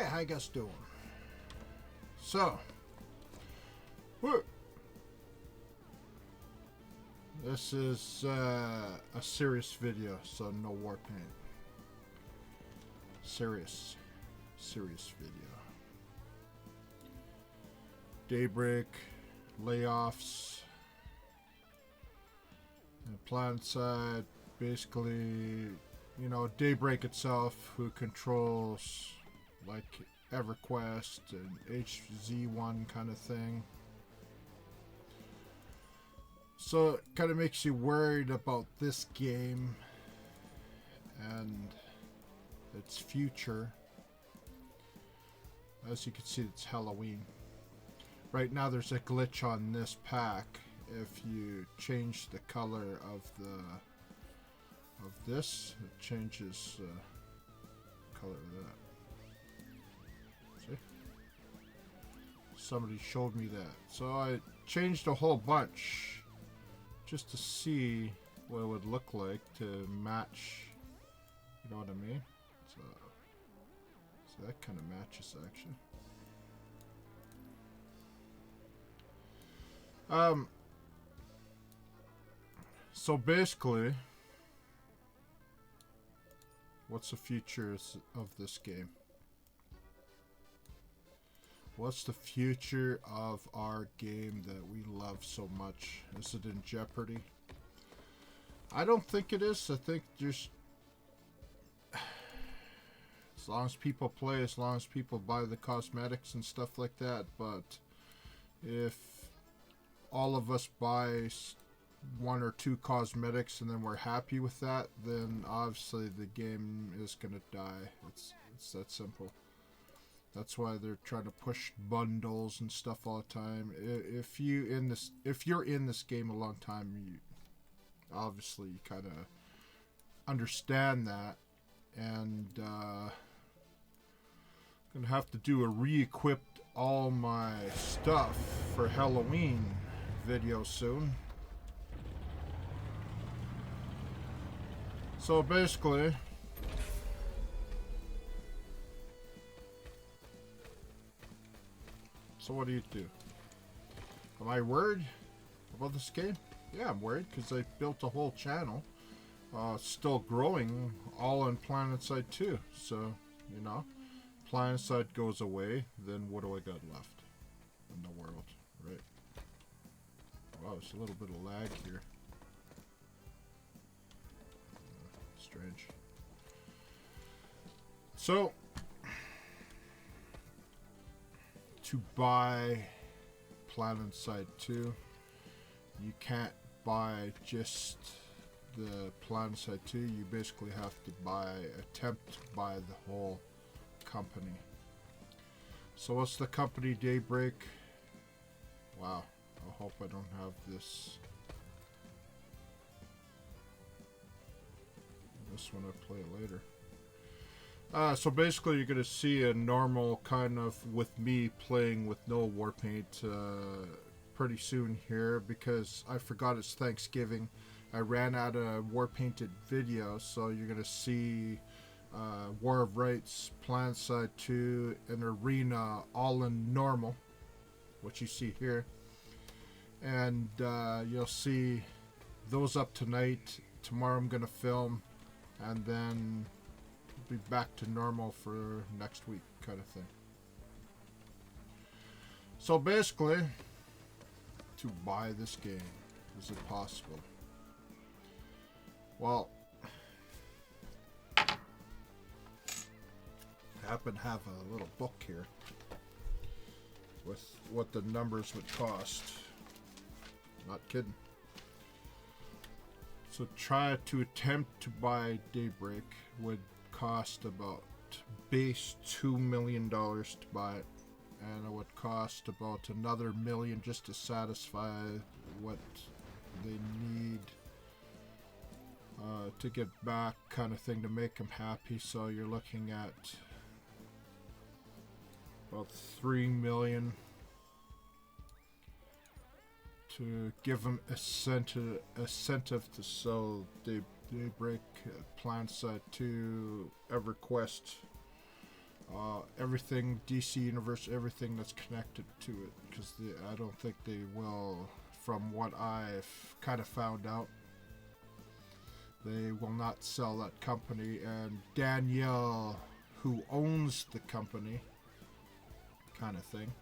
how you guys doing? So, woo. This is a serious video, so no WARPAINT. Serious video. Daybreak, Layoffs, and Planetside. Basically, you know, Daybreak itself, who controls like EverQuest and HZ1 kind of thing. So it kind of makes you worried about this game and its future. As you can see, it's Halloween. Right now there's a glitch on this pack. If you change the color of this, it changes the color of that. See? Somebody showed me that. So I changed a whole bunch just to see what it would look like to match, you know what I mean? So that kind of matches actually. So basically, what's the future of this game? What's the future of our game that we love so much? Is it in jeopardy? I don't think it is. I think just as long as people play, as long as people buy the cosmetics and stuff like that. But if all of us buy one or two cosmetics and then we're happy with that, then obviously the game is gonna die. It's that simple. That's why they're trying to push bundles and stuff all the time. If you're in this game a long time, you obviously you kind of understand that. And gonna have to do a re-equip all my stuff for Halloween video soon. So basically, so what do you do? Am I worried about this game? Yeah, I'm worried because I built a whole channel, still growing, all on Planetside 2. So, you know, Planetside goes away, then what do I got left in the world, right? Wow, there's a little bit of lag here. Strange. So, to buy Planetside 2, you can't buy just the Planetside 2. You basically have to attempt to buy the whole company. So what's the company? Daybreak. Wow, I hope I don't have this. This one I play later. So basically you're going to see a normal kind of with me playing with no WARPAINT pretty soon here, because I forgot it's Thanksgiving. I ran out of WARPAINTed videos, so you're going to see War of Rights, Planetside 2, and Arena all in normal, what you see here. And you'll see those up tonight. Tomorrow I'm going to film, and then be back to normal for next week kind of thing. So basically, to buy this game, is it possible? Well, I happen to have a little book here with what the numbers would cost. Not kidding. So try to attempt to buy Daybreak would cost about base $2 million to buy it, and it would cost about another $1 million just to satisfy what they need to get back, kind of thing, to make them happy. So you're looking at about $3 million to give them incentive to sell Daybreak, Planetside 2, EverQuest, everything DC Universe, everything that's connected to it, because I don't think they will, from what I've kind of found out. They will not sell that company, and Danielle, who owns the company, kind of thing,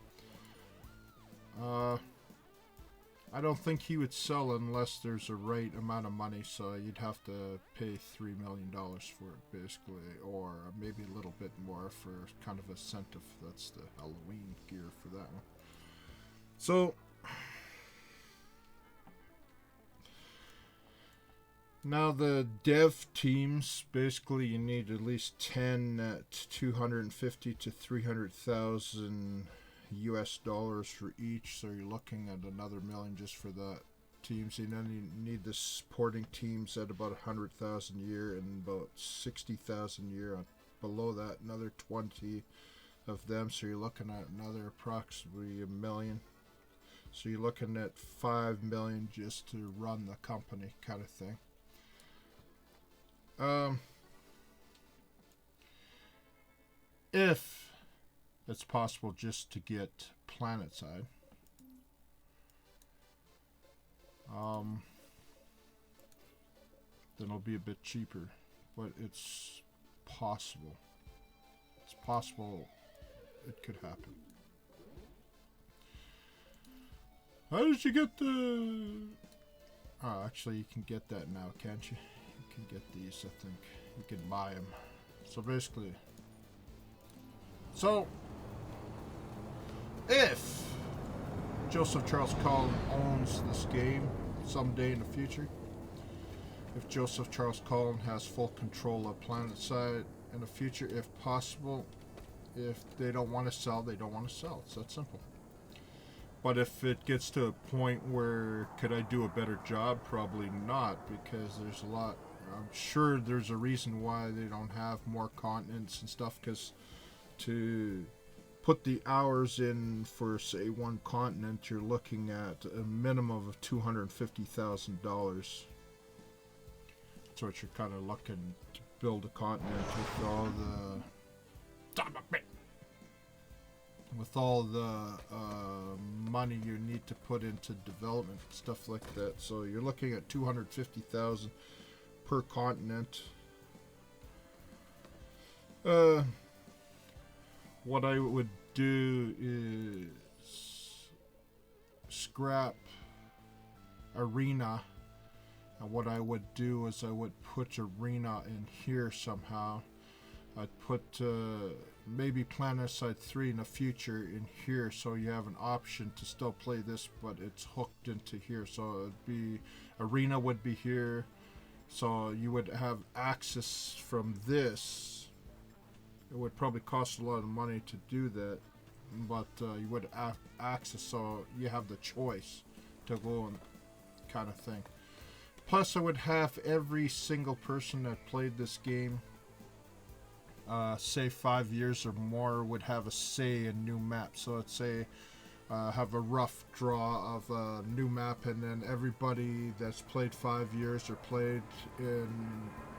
I don't think he would sell unless there's a right amount of money, so you'd have to pay $3 million for it, basically, or maybe a little bit more for kind of incentive. That's the Halloween gear for that one. So, now the dev teams, basically you need at least 10 at 250 to 300,000 US dollars for each, so you're looking at another million just for that teams. And then you need the supporting teams at about 100,000 a year and about 60,000 a year. Below that, another 20 of them, so you're looking at another approximately a million. So you're looking at 5 million just to run the company, kind of thing. If it's possible just to get Planetside, then it'll be a bit cheaper, but it's possible. It's possible it could happen. How did you get the... Oh, actually, you can get that now, can't you? You can get these, I think. You can buy them. So basically... So, if Joseph Charles Collin owns this game someday in the future, if Joseph Charles Collin has full control of Planetside in the future, if possible, if they don't want to sell, they don't want to sell. It's that simple. But if it gets to a point where could I do a better job? Probably not, because there's a lot. I'm sure there's a reason why they don't have more continents and stuff, because to put the hours in for, say, one continent, you're looking at a minimum of $250,000. That's what you're kind of looking to build a continent with all the money you need to put into development, stuff like that. So you're looking at $250,000 per continent. What I would do is scrap Arena, and what I would do is I would put Arena in here somehow. I'd put maybe Planetside 3 in the future in here, so you have an option to still play this, but it's hooked into here. So it'd be Arena would be here, so you would have access from this. It would probably cost a lot of money to do that, but you would have access, so you have the choice to go and kind of thing. Plus, I would have every single person that played this game, say 5 years or more, would have a say in new maps. So let's say have a rough draw of a new map, and then everybody that's played 5 years or played in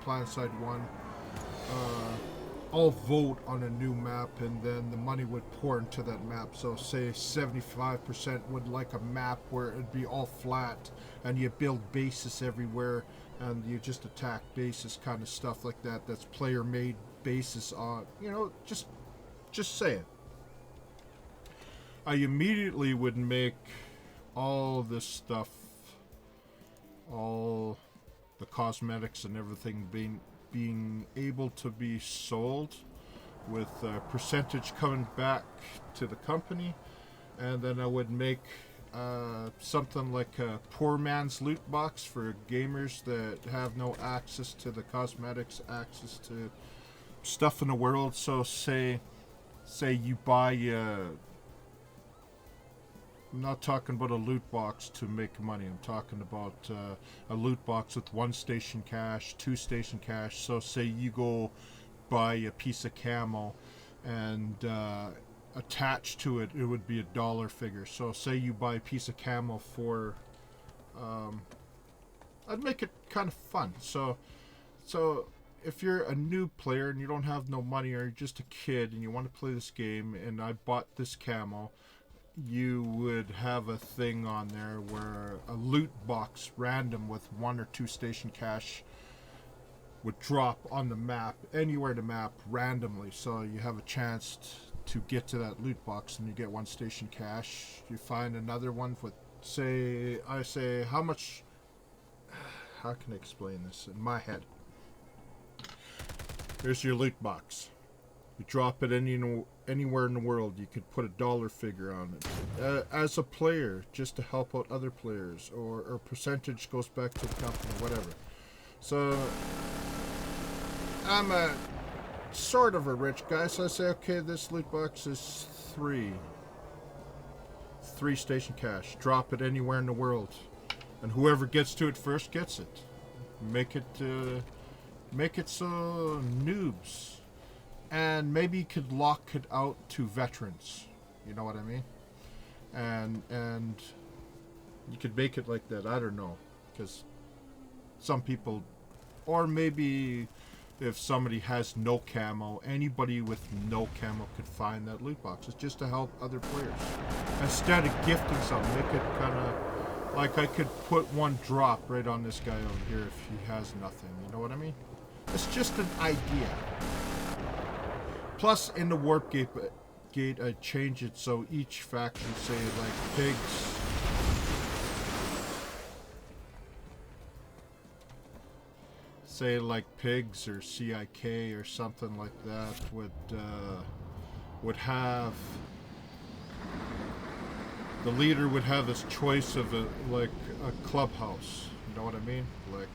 Planetside 1 all vote on a new map, and then the money would pour into that map. So say 75% would like a map where it'd be all flat and you build bases everywhere and you just attack bases, kind of stuff like that. That's player made bases on, you know, just say it. I immediately would make all this stuff, all the cosmetics and everything being able to be sold, with a percentage coming back to the company. And then I would make something like a poor man's loot box for gamers that have no access to the cosmetics, access to stuff in the world. So say you buy I'm not talking about a loot box to make money. I'm talking about a loot box with 1 station cash, 2 station cash. So say you go buy a piece of camo, and attached to it, it would be a dollar figure. So say you buy a piece of camo for, I'd make it kind of fun. So if you're a new player and you don't have no money, or you're just a kid and you want to play this game, and I bought this camo, you would have a thing on there where a loot box random with 1 or 2 station cash would drop on the map, anywhere in the map, randomly. So you have a chance to get to that loot box, and you get 1 station cash. You find another one with, say, I say, how much, how can I explain this in my head? Here's your loot box. You drop it anywhere in the world. You could put a dollar figure on it. As a player, just to help out other players, or percentage goes back to the company, whatever. So I'm a sort of a rich guy, so I say, okay, this loot box is 3 station cash. Drop it anywhere in the world, and whoever gets to it first gets it. Make it so noobs, and maybe you could lock it out to veterans. You know what I mean? And you could make it like that. I don't know, because some people, or maybe if somebody has no camo, anybody with no camo could find that loot box. It's just to help other players. Instead of gifting something, make it kind of like I could put 1 drop right on this guy over here if he has nothing. You know what I mean? It's just an idea. Plus, in the warp gate, I change it so each faction, say like pigs, say like pigs or CIK or something like that, would have, the leader would have this choice of like a clubhouse. You know what I mean? Like,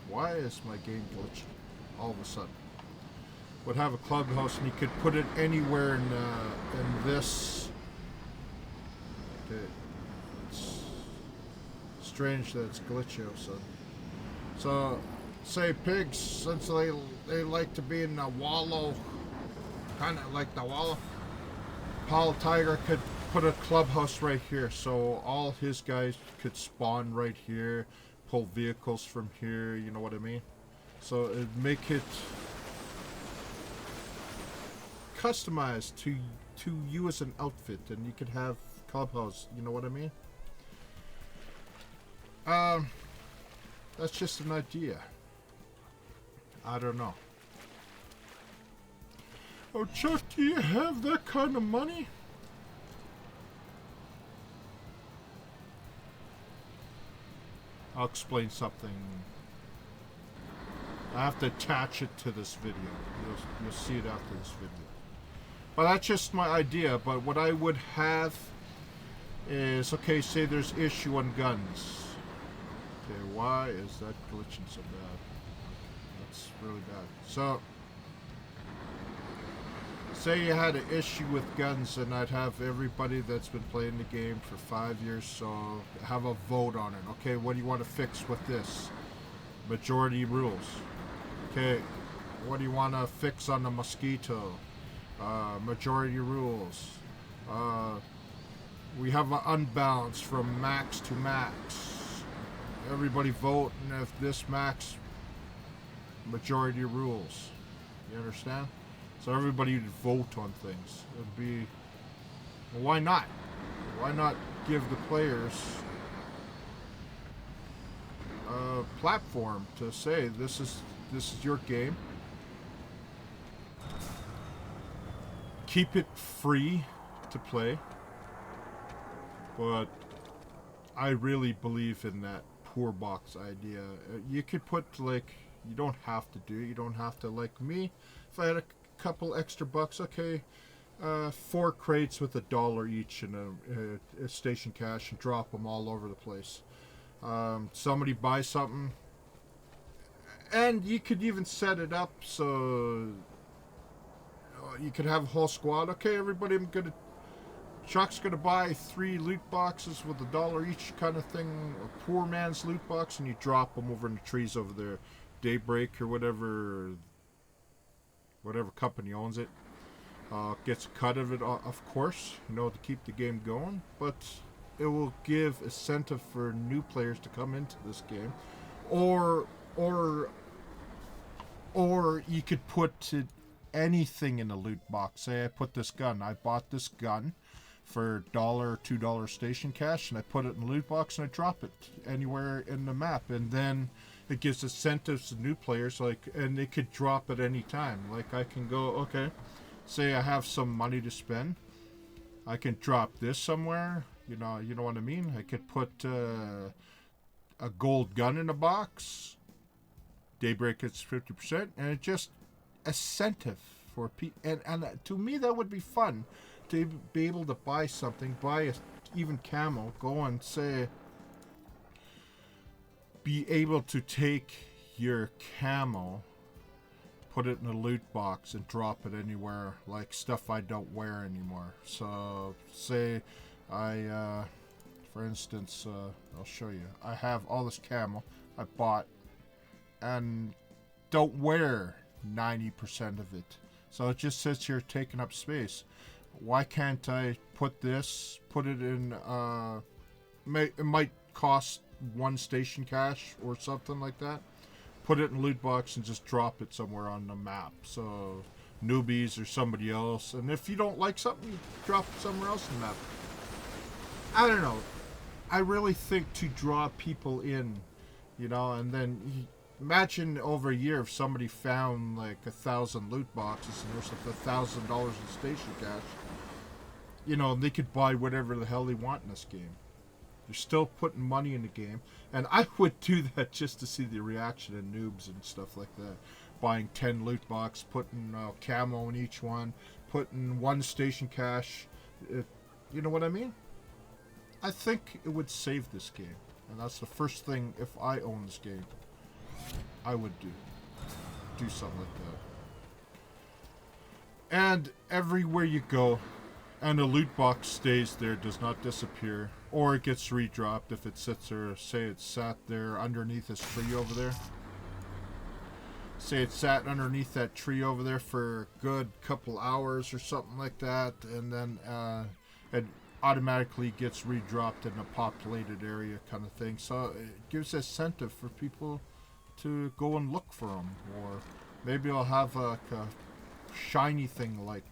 why is my game glitching all of a sudden? Would have a clubhouse, and you could put it anywhere in this. Okay, it's strange that it's glitchy all of a sudden. So, say pigs, since they like to be in the wallow, kind of like the wallow. Paul Tiger could put a clubhouse right here, so all his guys could spawn right here, pull vehicles from here. You know what I mean? So it'd make it customized to you as an outfit, and you could have clubhouse. You know what I mean? That's just an idea. I don't know. Oh, Chuck, do you have that kind of money? I'll explain something. I have to attach it to this video. You'll see it after this video. But that's just my idea. But what I would have is, okay, say there's issue on guns. Okay, why is that glitching so bad? That's really bad. So, say you had an issue with guns, and I'd have everybody that's been playing the game for 5 years, so have a vote on it. Okay, what do you want to fix with this? Majority rules. Okay, what do you want to fix on the mosquito? Majority rules. We have an unbalance from max to max. Everybody vote, and if this max, majority rules. You understand? So everybody would vote on things. It would be, well, why not? Why not give the players a platform to say, this is your game. Keep it free to play. But I really believe in that poor box idea. You could put, like, you don't have to do it. You don't have to, like me. If I had a couple extra bucks, okay, 4 crates with $1 each and a station cash, and drop them all over the place. Somebody buy something, and you could even set it up so you could have a whole squad. Okay, everybody, Chuck's gonna buy 3 loot boxes with $1 each, kind of thing, a poor man's loot box, and you drop them over in the trees over there. Daybreak or whatever company owns it gets a cut of it, of course, to keep the game going, but it will give incentive for new players to come into this game, or Or you could put anything in a loot box. Say I put this gun. I bought this gun for $1 or $2 station cash, and I put it in the loot box and I drop it anywhere in the map, and then it gives incentives to new players, like, and it could drop at any time. Like I can go, okay, say I have some money to spend, I can drop this somewhere. You know what I mean. I could put a gold gun in a box. Daybreak gets 50%, and it just incentive for people. And to me, that would be fun to be able to buy something, even camo, go and say, be able to take your camo, put it in a loot box and drop it anywhere, like stuff I don't wear anymore. So say for instance, I'll show you, I have all this camo I bought and don't wear 90% of it, so it just sits here taking up space. Why can't I put it in, it might cost 1 station cash or something like that. Put it in a loot box and just drop it somewhere on the map, so newbies or somebody else, and if you don't like something, you drop it somewhere else in the map. I don't know. I really think to draw people in, and then imagine over a year if somebody found like 1,000 loot boxes and there's like $1,000 in station cash. They could buy whatever the hell they want in this game. They're still putting money in the game. And I would do that just to see the reaction of noobs and stuff like that. Buying 10 loot boxes, putting camo in each one, putting 1 station cash. You know what I mean? I think it would save this game. And that's the first thing, if I own this game, I would do. Do something like that. And everywhere you go, and the loot box stays there, does not disappear, or it gets redropped if it sits there. Say it sat there underneath this tree over there. Say it sat underneath that tree over there for a good couple hours or something like that, and then it automatically gets redropped in a populated area kind of thing. So it gives incentive for people to go and look for them. Or maybe I'll have a shiny thing like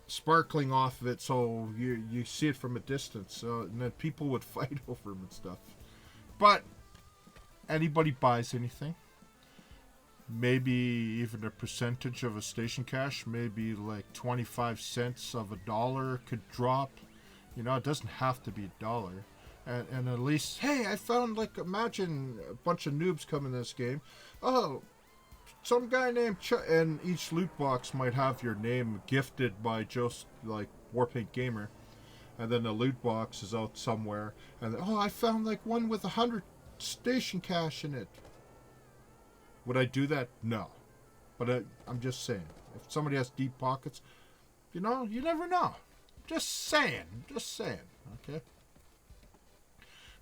sparkling off of it, so you see it from a distance, and then people would fight over them and stuff. But anybody buys anything, maybe even a percentage of a station cash, maybe like 25 cents of $1 could drop. It doesn't have to be $1. And at least, hey, I found, like, imagine a bunch of noobs come in this game. Oh, some guy named and each loot box might have your name gifted by just, like, WARPAINT Gamer. And then the loot box is out somewhere. And, oh, I found, like, one with 100 station cash in it. Would I do that? No. But I'm just saying. If somebody has deep pockets, you never know. Just saying. Okay?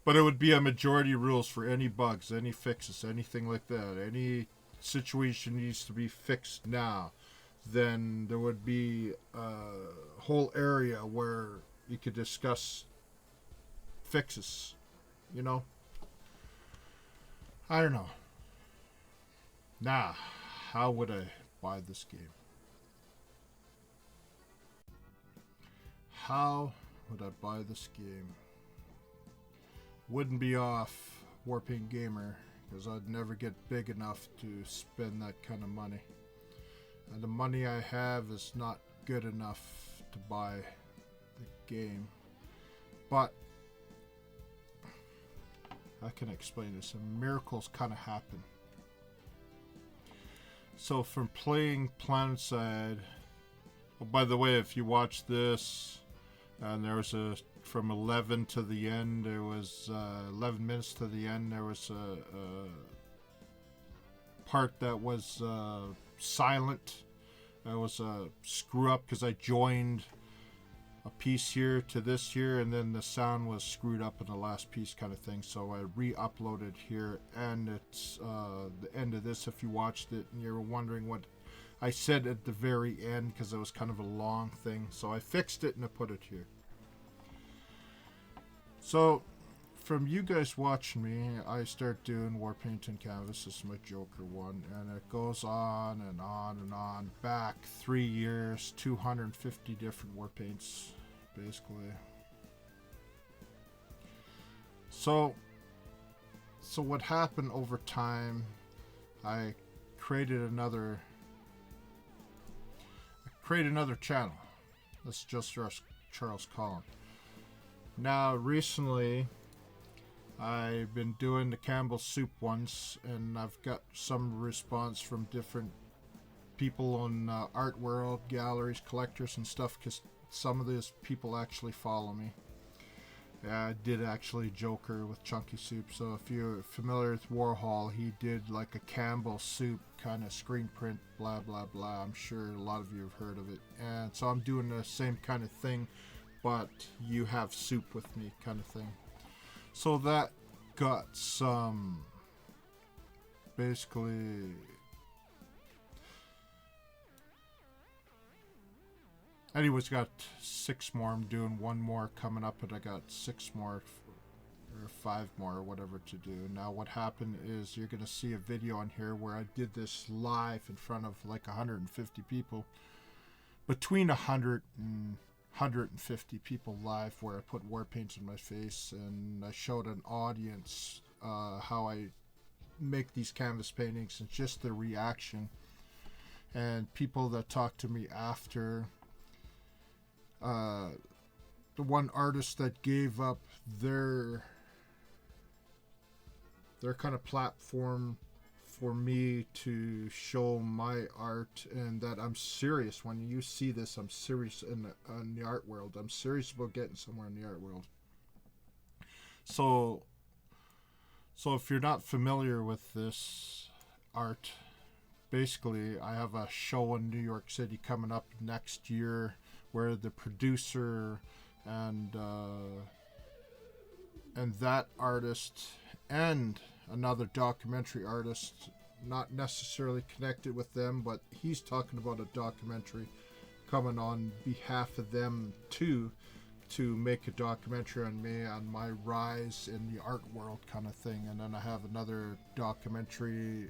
But it would be a majority rules for any bugs, any fixes, anything like that. Any situation needs to be fixed now. Then there would be a whole area where you could discuss fixes. I don't know. Nah, how would I buy this game? How would I buy this game? Wouldn't be off WARPAINT Gamer, because I'd never get big enough to spend that kind of money. And the money I have is not good enough to buy the game. But I can explain this, and miracles kind of happen. So from playing Planetside, oh, by the way, if you watch this, and there was from 11 to the end, there was 11 minutes to the end, there was a part that was silent. There was a screw up because I joined a piece here to this here, and then the sound was screwed up in the last piece kind of thing, so I re-uploaded here, and it's the end of this if you watched it and you're wondering what I said at the very end, because it was kind of a long thing, so I fixed it and I put it here. So from you guys watching me, I start doing WARPAINT and Canvas. This is my Joker one, and it goes on and on and on. Back 3 years, 250 different WARPAINTs, basically. So what happened over time, I created another channel. This is just Charles Collin. Now, recently, I've been doing the Campbell Soup ones, and I've got some response from different people on art world, galleries, collectors, and stuff, because some of these people actually follow me. Yeah, I did actually Joker with Chunky Soup, so if you're familiar with Warhol, he did like a Campbell Soup kind of screen print, blah blah blah. I'm sure a lot of you have heard of it. And so I'm doing the same kind of thing, but you have soup with me kind of thing. So that got some, basically, anyways, got 6 more. I'm doing 1 more coming up, and I got 6 more or 5 more or whatever to do. Now what happened is you're going to see a video on here where I did this live in front of like 150 people. Between 100 and 150 people live, where I put war paint on my face, and I showed an audience how I make these canvas paintings and just the reaction. And people that talked to me after, the one artist that gave up their kind of platform for me to show my art, and that I'm serious. When you see this, I'm serious in the art world. I'm serious about getting somewhere in the art world. So if you're not familiar with this art, basically I have a show in New York City coming up next year where the producer and that artist and another documentary artist, not necessarily connected with them, but he's talking about a documentary coming on behalf of them too, to make a documentary on me, on my rise in the art world kind of thing. And then I have another documentary,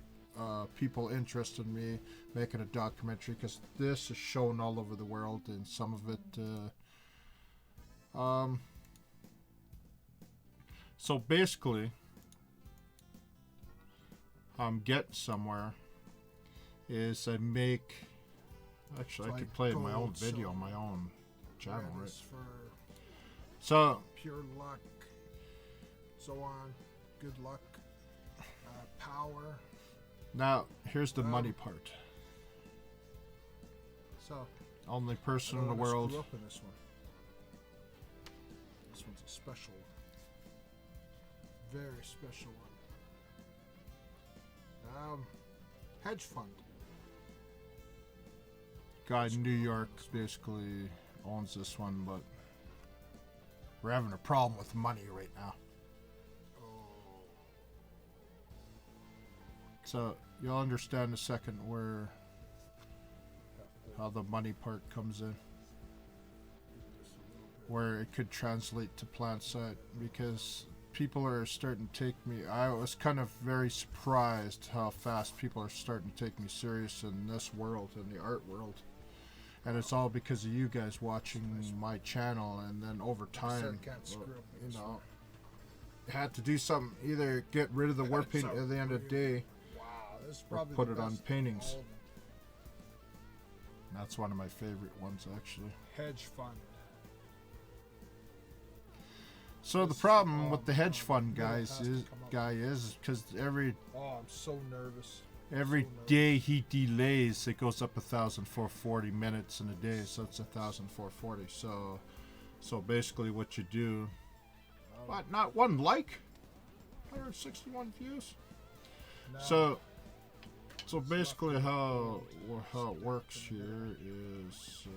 people interested in me making a documentary, because this is shown all over the world, and some of it so basically I'm getting somewhere is I make, actually I could play my own video on my own channel, right? So pure luck, so on, good luck, power. Now here's the money part. So only person in the world. Screw up in this one. This one's a special one, very special one. Hedge fund. Guy in New York basically owns this one, but we're having a problem with money right now. So you'll understand in a second how the money part comes in, where it could translate to Planetside, because people are starting to take me. I was kind of very surprised how fast people are starting to take me serious in this world, in the art world. And it's all because of you guys watching my channel, and then over time, you know, had to do something, either get rid of the war paint at the end of the day, or put it on paintings. That's one of my favorite ones, actually. Hedge fund. So the problem with the hedge fund guy is because every I'm so nervous. Every day he delays, it goes up 1,440 minutes in a day, so it's 1,440. So basically, what you do, but not one like, 161 views. No. So basically, how it works here is.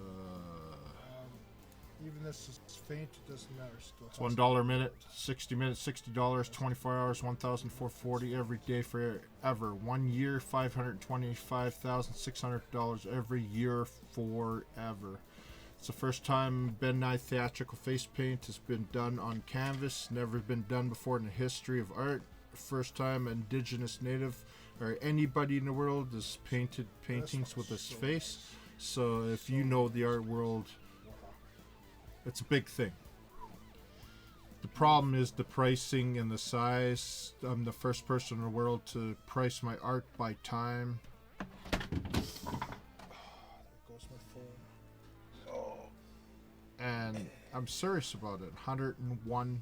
Even this is faint, it doesn't matter. Still it's $1 a minute, 60 minutes, $60, 24 hours, 1,440 every day forever. 1 year, $525,600 every year forever. It's the first time Ben Nye theatrical face paint has been done on canvas. Never been done before in the history of art. First time Indigenous, Native, or anybody in the world has painted paintings with his so face. nice. So if you know the art world, it's a big thing. The problem is the pricing and the size. I'm the first person in the world to price my art by time. There goes my phone. And I'm serious about it. 101%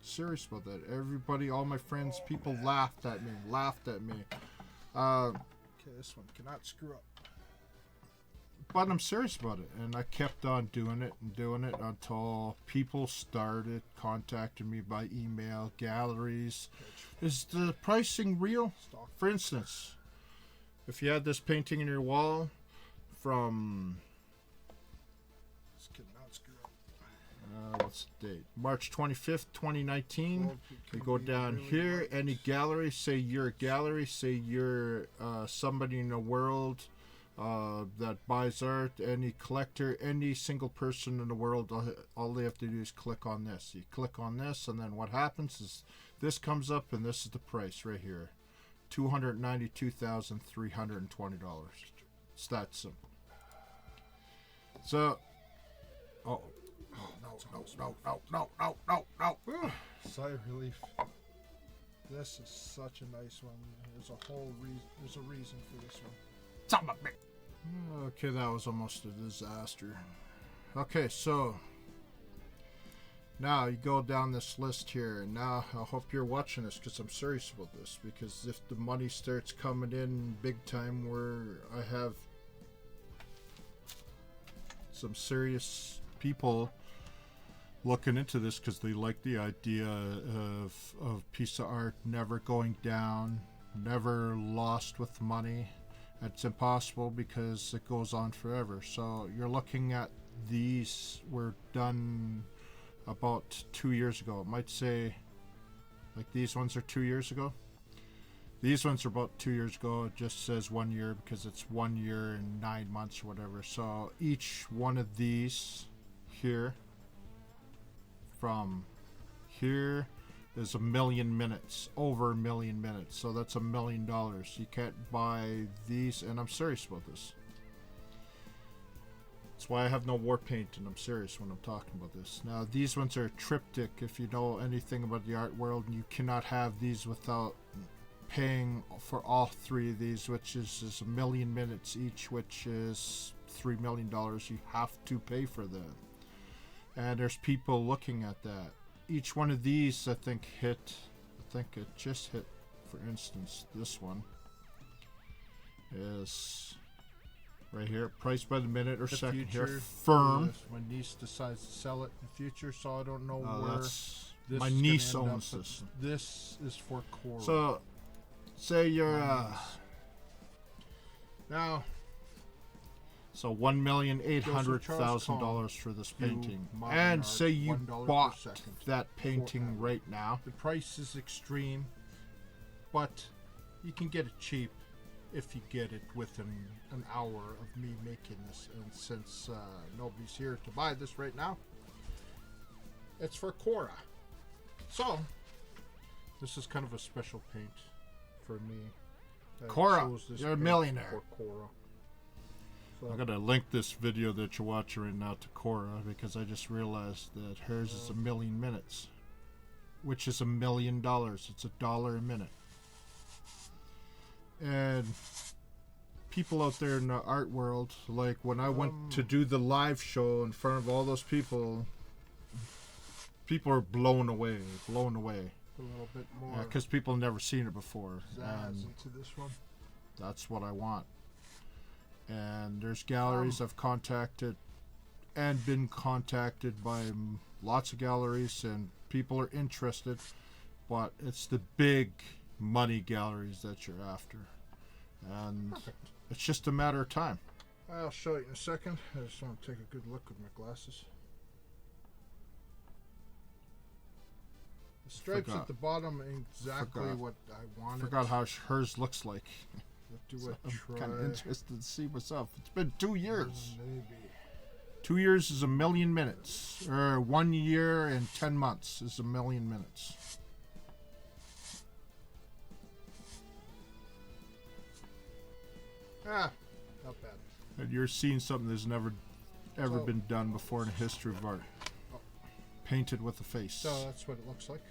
serious about that. Everybody, all my friends, people laughed at me. Okay, this one cannot screw up. But I'm serious about it, and I kept on doing it until people started contacting me by email, galleries. Is the pricing real? For instance, if you had this painting in your wall from This cannot screw up. what's the date? March 25th, 2019. Well, it You could go be down really here, right. any gallery, say you're a gallery, say you're somebody in the world that buys art, any collector, any single person in the world, all they have to do is click on this. You click on this, and then what happens is this comes up, and this is the price right here. $292,320. It's that simple. So, no. Sigh of relief. This is such a nice one. There's a whole reason. There's a reason for this one. Okay, that was almost a disaster. Okay, so now you go down this list here, and now I hope you're watching this because I'm serious about this. Because if the money starts coming in big time, where I have some serious people looking into this because they like the idea of a piece of art never going down, never lost with money. It's impossible because it goes on forever. So you're looking at these were done about 2 years ago. It might say like these ones are 2 years ago. These ones are about 2 years ago. It just says 1 year because it's 1 year and 9 months or whatever. So each one of these here from here is 1 million minutes, over 1 million minutes. So that's $1 million. You can't buy these, and I'm serious about this. That's why I have no war paint, and I'm serious when I'm talking about this. Now, these ones are triptych. If you know anything about the art world, and you cannot have these without paying for all three of these, which is 1 million minutes each, which is $3 million. You have to pay for that. And there's people looking at that. Each one of these, I think it just hit, for instance, this one is right here, priced by the minute or The second future, here, firm. yes, my niece decides to sell it in the future, so I don't know where That's, this my is gonna niece end owns up, this. but this is for Cora. So, say you're, My niece. now, so $1,800,000 for this View painting. modern And art, say you $1 per bought second. that painting right now. The price is extreme, but you can get it cheap if you get it within an hour of me making this. And since nobody's here to buy this right now, it's for Cora. So, this is kind of a special paint for me. I Cora, chose this you're a paint millionaire. For Cora. So, I'm gonna link this video that you're watching right now to Cora because I just realized that hers is 1 million minutes, which is $1 million. It's $1 a minute. And people out there in the art world, like when I went to do the live show in front of all those people are blown away. a little bit more Because people have never seen it before. zazz And into this one. that's what I want. And there's galleries I've contacted and been contacted by lots of galleries, and people are interested, but it's the big money galleries that you're after, and it's just a matter of time. I'll show you in a second. I just want to take a good look with my glasses. The stripes Forgot. at the bottom ain't exactly Forgot. what I wanted. Forgot how hers looks like. Do So a I'm try. kind of interested to see myself. It's been 2 years. Maybe. 2 years is 1,000,000 minutes. Or 1 year and 10 months is 1,000,000 minutes. Ah, not bad. And you're seeing something that's never ever been done before in the history of art. Painted with a face. So that's what it looks like.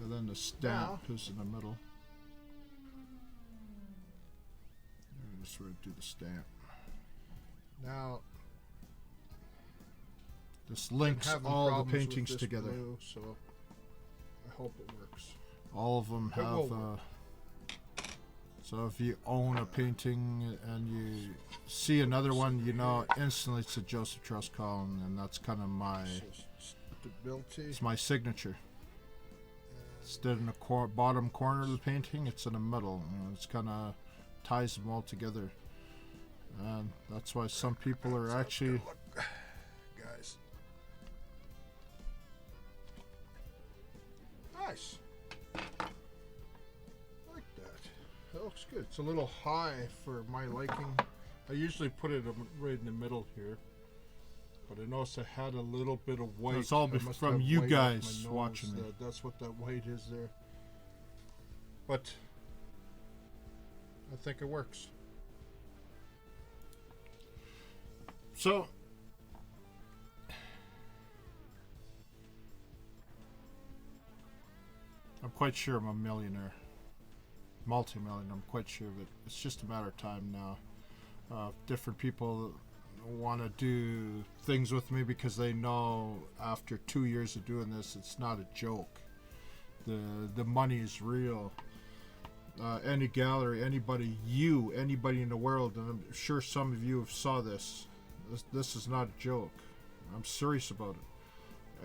And then the stamp is in the middle. I'm just going to do the stamp. Now, this links all the paintings together. Blue, so I hope it works. All of them have. So if you own a painting and you see another one, you know instantly it's a Joseph Truscott, and that's kind of my. It's my signature. Instead in the bottom corner of the painting, it's in the middle. It's kind of ties them all together, and that's why some people are actually. Guys. Nice. I like that. That looks good. It's a little high for my liking. I usually put it right in the middle here. But I noticed I had a little bit of white. It's all from you guys watching me. That's what that white is there. But I think it works. So I'm quite sure I'm a millionaire. Multi-millionaire, I'm quite sure of it. It's just a matter of time now. Different people want to do things with me because they know after 2 years of doing this, it's not a joke. The money is real. Any gallery, anybody in the world, and I'm sure some of you have saw this. This is not a joke. I'm serious about it.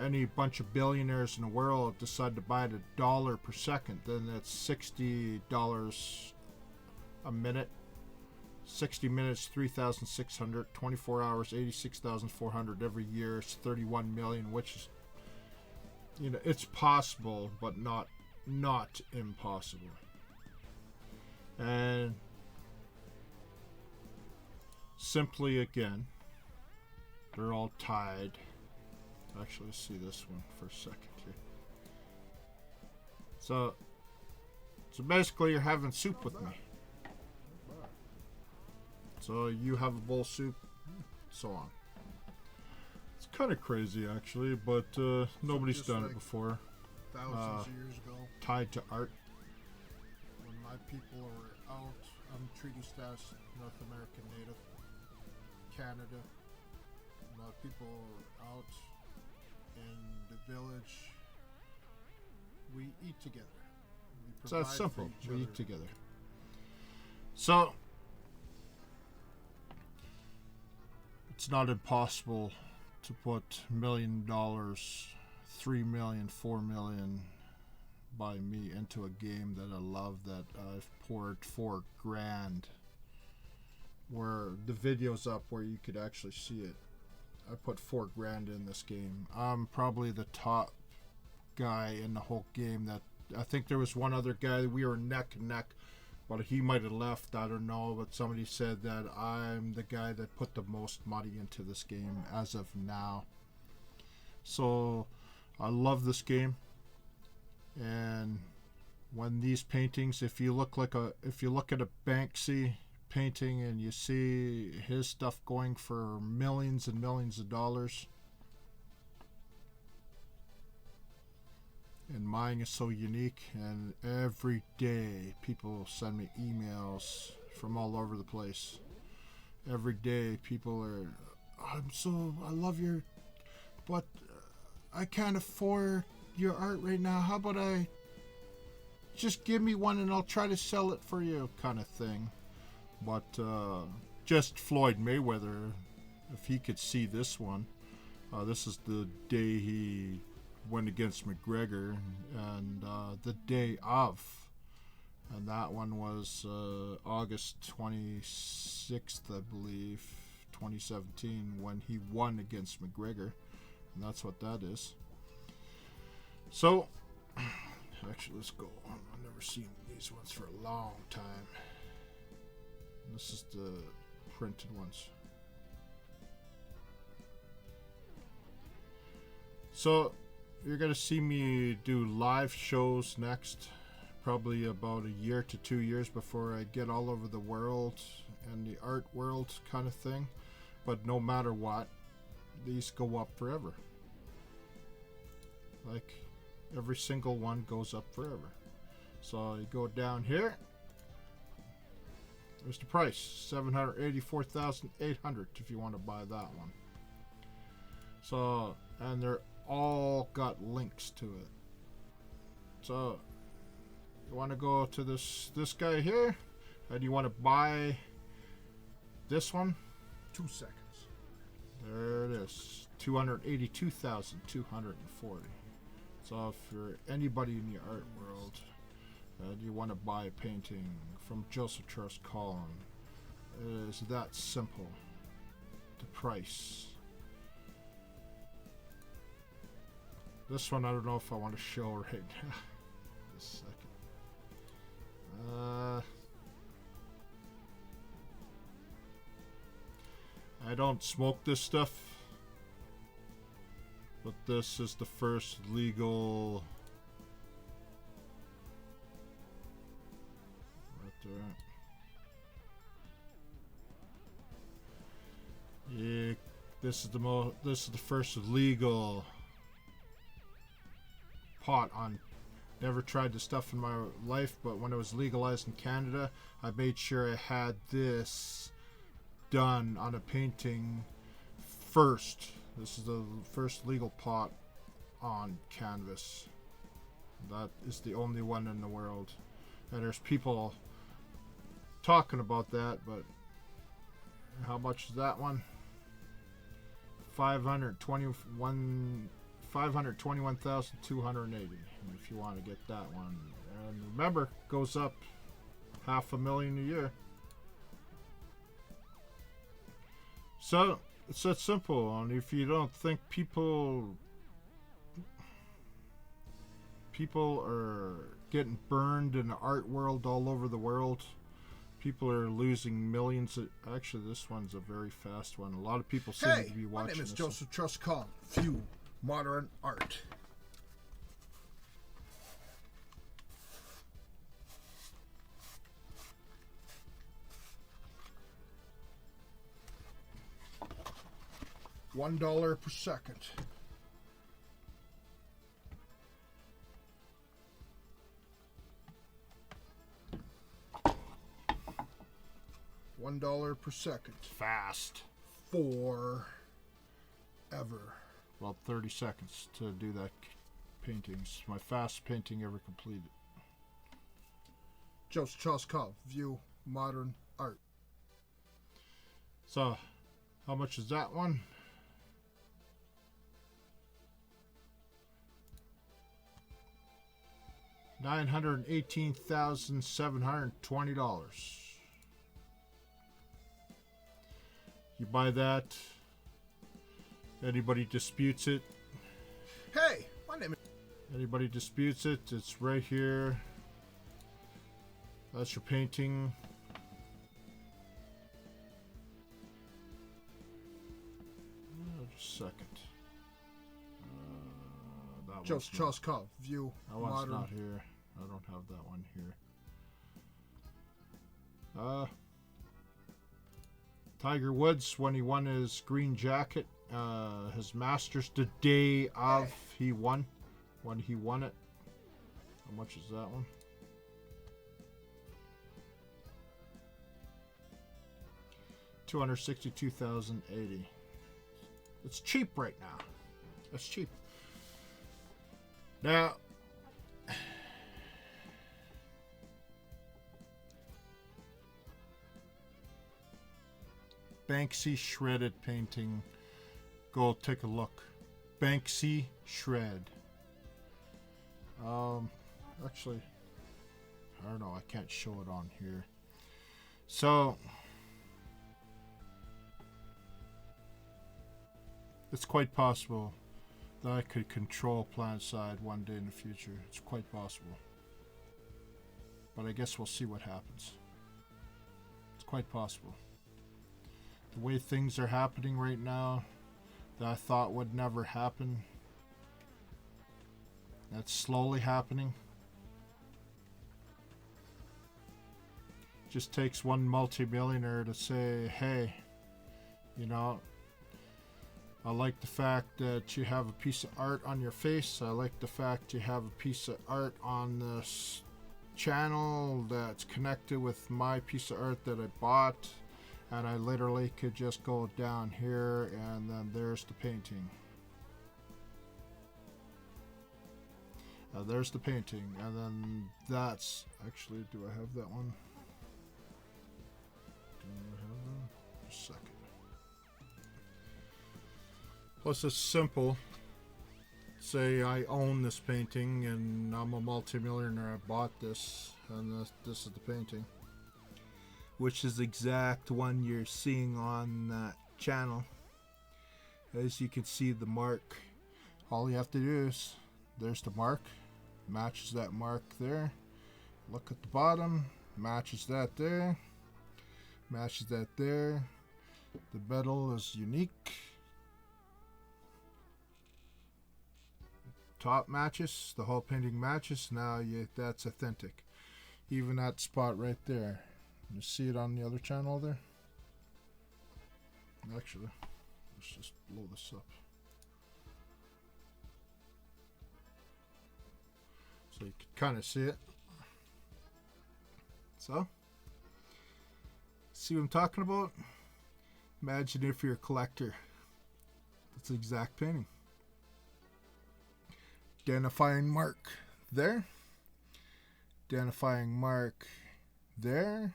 Any bunch of billionaires in the world decide to buy it $1 per second, then that's $60 a minute. 60 minutes, 3,600, 24 hours, 86,400 every year. It's 31 million, which is, you know, it's possible, but not impossible. And simply again, they're all tied. Actually, let's see this one for a second here. So basically, you're having soup with me. So you have a bowl of soup, so on. It's kind of crazy, actually, but nobody's done it before. Thousands of years ago, tied to art. when my people were out on treaty status, North American Native, Canada, my people were out in the village. We eat together. We So that's provide for simple. each We other. eat together. So it's not impossible to put $1 million, $3 million, $4 million by me into a game that I love, that I've poured $4,000. Where the video's up where you could actually see it. I put $4,000 in this game. I'm probably the top guy in the whole game. That I think there was one other guy that we were neck and neck, but he might have left. I don't know, but somebody said that I'm the guy that put the most money into this game as of now. So I love this game, and when these paintings, if you look at a Banksy painting and you see his stuff going for millions and millions of dollars, and mine is so unique, and every day people send me emails from all over the place. Every day people are, I love your, but I can't afford your art right now. How about I just give me one and I'll try to sell it for you, kind of thing. But just Floyd Mayweather, if he could see this one, this is the day he went against McGregor, and the day of, and that one was August 26th, I believe, 2017, when he won against McGregor, and that's what that is. So, actually, let's go. I've never seen these ones for a long time. This is the printed ones. So you're gonna see me do live shows next, probably about a year to 2 years before I get all over the world and the art world kind of thing. But no matter what, these go up forever. Like every single one goes up forever. So you go down here. There's the price, $784,800 if you want to buy that one. So, and they're all got links to it. So you want to go to this guy here, and you want to buy this one. 2 seconds. There it is, 282,240. So if you're anybody in the art world and you want to buy a painting from Joseph Trust Collin, it is that simple. The price. This one I don't know if I want to show right now. Just a second. I don't smoke this stuff, but this is the first legal. Right there. Yeah, this is the first legal pot on. Never tried this stuff in my life, but when it was legalized in Canada, I made sure I had this done on a painting first. This is the first legal pot on canvas. That is the only one in the world. And there's people talking about that, but how much is that one? 521,280. If you want to get that one, and remember, goes up $500,000 a year. So it's that simple. And if you don't think people are getting burned in the art world all over the world, people are losing millions. Actually, this one's a very fast one. A lot of people seem to be watching. My name is this Joseph Trust Collin. View modern art. $1 per second. $1 per second. Fast. Forever. Well, 30 seconds to do that painting. It's my fastest painting ever completed. Joseph Trust Collin. View modern art. So, how much is that one? $918,720. You buy that. Anybody disputes it? Hey, my name is... Anybody disputes it? It's right here. That's your painting. Just a second. Joseph Trust Collin. View that one's modern. not here. I don't have that one here. Tiger Woods, when he won his green jacket, his Masters, the day of he won, when he won it. How much is that one? $262,080. It's cheap right now. It's cheap. Now, Banksy shredded painting. Go take a look. Banksy shred. Actually, I don't know. I can't show it on here. So, it's quite possible that I could control Planetside one day in the future. It's quite possible. But I guess we'll see what happens. It's quite possible. The way things are happening right now, that I thought would never happen, That's slowly happening. Just takes one multimillionaire to say, hey, you know, I like the fact that you have a piece of art on your face. I like the fact you have a piece of art on this channel that's connected with my piece of art that I bought. And I literally could just go down here and then there's the painting. There's the painting. And then that's... Actually, do I have that one? Do I have that? Just a second. Plus, it's simple. Say I own this painting and I'm a multimillionaire. I bought this, and this is the painting, which is the exact one you're seeing on that channel. As you can see, the mark. All you have to do is, there's the mark, matches that mark there. Look at the bottom, matches that there, matches that there. The bevel is unique. Top matches, the whole painting matches. Now that's authentic. Even that spot right there. You see it on the other channel there? Actually, let's just blow this up. So you can kind of see it. So, see what I'm talking about? Imagine if you're a collector. That's the exact painting. Identifying mark there. Identifying mark there.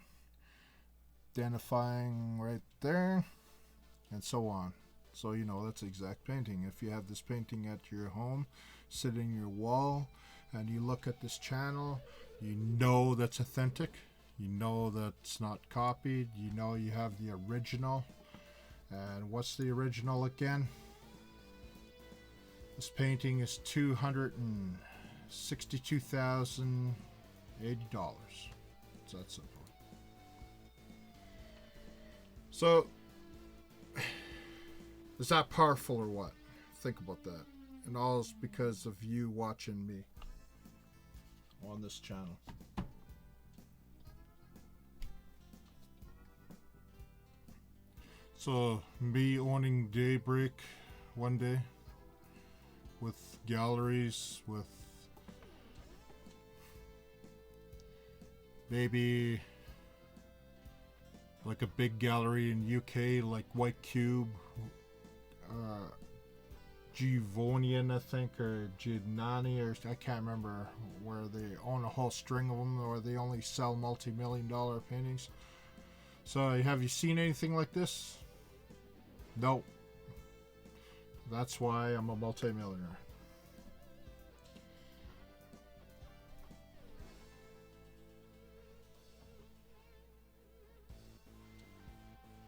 Identifying right there. And so on. So you know that's the exact painting. If you have this painting at your home, sitting in your wall, and you look at this channel, you know that's authentic. You know that's not copied. You know you have the original. And what's the original again? This painting is $262,080. It's that simple. So, is that powerful or what? Think about that. And all is because of you watching me on this channel. So, me owning Daybreak one day, with galleries, with maybe like a big gallery in UK like White Cube, Givonian I think, or Giannani, or I can't remember, where they own a whole string of them, or they only sell multi-million-dollar paintings. So have you seen anything like this? Nope. That's why I'm a multi-millionaire.